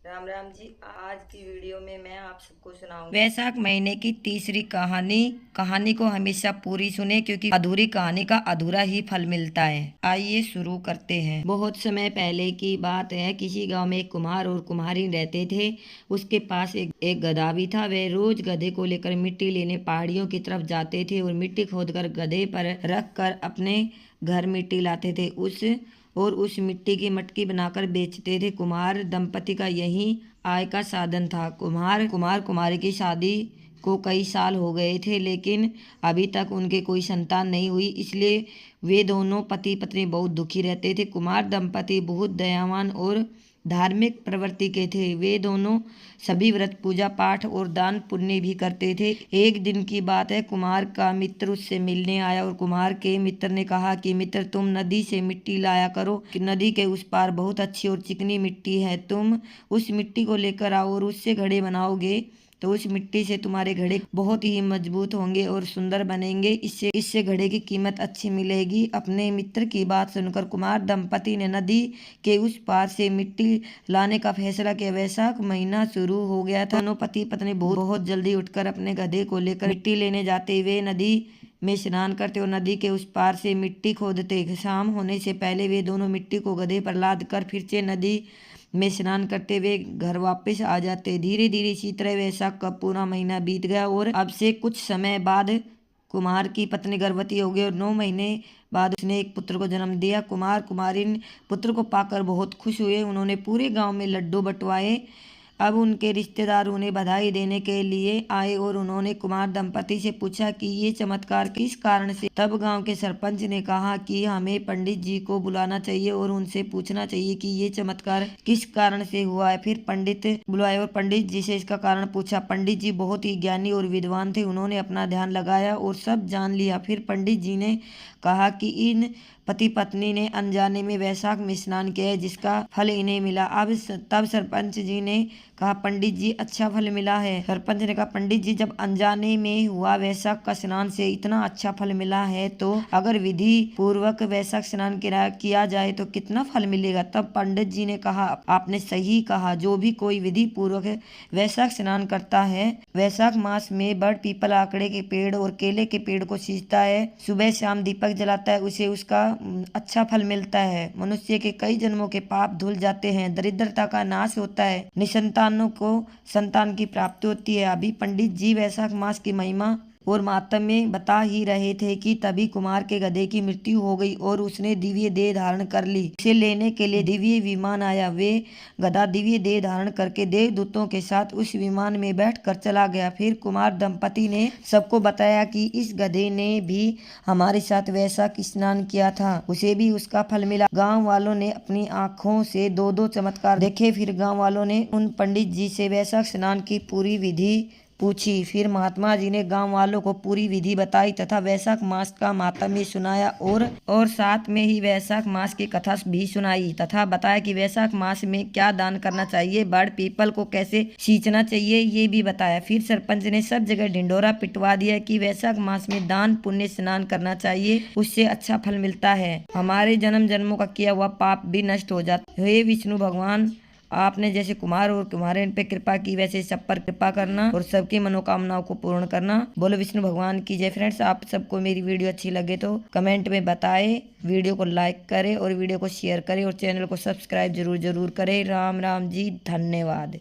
राम राम जी। आज की वीडियो में मैं आप सबको सुनाऊंगी वैशाख महीने की तीसरी कहानी को हमेशा पूरी सुने क्योंकि अधूरी कहानी का अधूरा ही फल मिलता है। आइए शुरू करते हैं। बहुत समय पहले की बात है। किसी गांव में एक कुम्हार और कुम्हारी रहते थे। उसके पास एक गधा भी था। वे रोज गधे को लेकर मिट्टी लेने पहाड़ियों की तरफ जाते थे और मिट्टी खोदकर गधे पर रख कर अपने घर मिट्टी लाते थे। उस मिट्टी की मटकी बनाकर बेचते थे। कुम्हार दंपति का यही आय का साधन था। कुमारी की शादी को कई साल हो गए थे, लेकिन अभी तक उनके कोई संतान नहीं हुई। इसलिए वे दोनों पति पत्नी बहुत दुखी रहते थे। कुमार दंपति बहुत दयावान और धार्मिक प्रवृत्ति के थे। वे दोनों सभी व्रत, पूजा पाठ और दान पुण्य भी करते थे। एक दिन की बात है। कुमार का मित्र उससे मिलने आया और कुमार के मित्र ने कहा कि मित्र, तुम नदी से मिट्टी लाया करो कि नदी के उस पार बहुत अच्छी और चिकनी मिट्टी है। तुम उस मिट्टी को लेकर आओ और उससे घड़े बनाओगे तो उस मिट्टी से तुम्हारे घड़े बहुत ही मजबूत होंगे और सुंदर बनेंगे। इससे घड़े की कीमत अच्छी मिलेगी। अपने मित्र की बात सुनकर कुमार दंपति ने नदी के उस पार से मिट्टी लाने का फैसला किया। वैशाख महीना शुरू हो गया था। दोनों पति पत्नी बहुत जल्दी उठकर अपने गधे को लेकर मिट्टी लेने जाते। वे नदी में स्नान करते और नदी के उस पार से मिट्टी खोदते। शाम होने से पहले वे दोनों मिट्टी को गधे पर लाद कर फिर से नदी में स्नान करते हुए घर वापस आ जाते। धीरे धीरे इसी तरह वैशाख का पूरा महीना बीत गया और अब से कुछ समय बाद कुमार की पत्नी गर्भवती हो गई और 9 महीने बाद उसने एक पुत्र को जन्म दिया। कुमार कुमारिन पुत्र को पाकर बहुत खुश हुए। उन्होंने पूरे गांव में लड्डू बंटवाए। अब उनके रिश्तेदार उन्हें बधाई देने के लिए आए और उन्होंने कुमार दंपति से पूछा कि ये चमत्कार किस कारण से। तब गांव के सरपंच ने कहा कि हमें पंडित जी को बुलाना चाहिए और उनसे पूछना चाहिए कि ये चमत्कार किस कारण से हुआ है। फिर पंडित बुलाए और पंडित जी से इसका कारण पूछा। पंडित जी बहुत ही ज्ञानी और विद्वान थे। उन्होंने अपना ध्यान लगाया और सब जान लिया। फिर पंडित जी ने कहा कि इन पति पत्नी ने अनजाने में वैशाख में स्नान किया है, जिसका फल इन्हें मिला। तब सरपंच जी ने कहा, पंडित जी अच्छा फल मिला है। सरपंच ने कहा, पंडित जी जब अनजाने में हुआ वैशाख का स्नान से इतना अच्छा फल मिला है तो अगर विधि पूर्वक वैशाख स्नान किया जाए तो कितना फल मिलेगा। तब पंडित जी ने कहा, आपने सही कहा। जो भी कोई विधि पूर्वक वैशाख स्नान करता है, वैशाख मास में बड़ पीपल, आकड़े के पेड़ और केले के पेड़ को सींचता है, सुबह शाम दीपक जलाता है, उसे उसका अच्छा फल मिलता है। मनुष्य के कई जन्मों के पाप धुल जाते हैं, दरिद्रता का नाश होता है, निसंतानों को संतान की प्राप्ति होती है। अभी पंडित जी वैशाख मास की महिमा और मातम्य बता ही रहे थे कि तभी कुमार के गधे की मृत्यु हो गई और उसने दिव्य देह धारण कर ली। उसे लेने के लिए दिव्य विमान आया। वे गधा दिव्य देह धारण करके देवदूतों के साथ उस विमान में बैठकर चला गया। फिर कुमार दंपति ने सबको बताया कि इस गधे ने भी हमारे साथ वैशाख स्नान किया था, उसे भी उसका फल मिला। गाँव वालों ने अपनी आंखों से दो दो चमत्कार देखे। फिर गाँव वालों ने उन पंडित जी से वैशाख स्नान की पूरी विधि पूछी। फिर महात्मा जी ने गांव वालों को पूरी विधि बताई तथा वैशाख मास का मातम्य सुनाया और साथ में ही वैशाख मास की कथा भी सुनाई तथा बताया कि वैशाख मास में क्या दान करना चाहिए, बड़ पीपल को कैसे सींचना चाहिए, ये भी बताया। फिर सरपंच ने सब जगह ढिंडोरा पिटवा दिया कि वैशाख मास में दान पुण्य स्नान करना चाहिए, उससे अच्छा फल मिलता है, हमारे जन्म जन्मों का किया हुआ पाप भी नष्ट हो जाता। हे विष्णु भगवान, आपने जैसे कुमार और कुमारिन पे कृपा की वैसे सब पर कृपा करना और सबकी मनोकामनाओं को पूर्ण करना। बोलो विष्णु भगवान की जय। फ्रेंड्स, आप सबको मेरी वीडियो अच्छी लगे तो कमेंट में बताएं, वीडियो को लाइक करें और वीडियो को शेयर करें और चैनल को सब्सक्राइब जरूर करें। राम राम जी, धन्यवाद।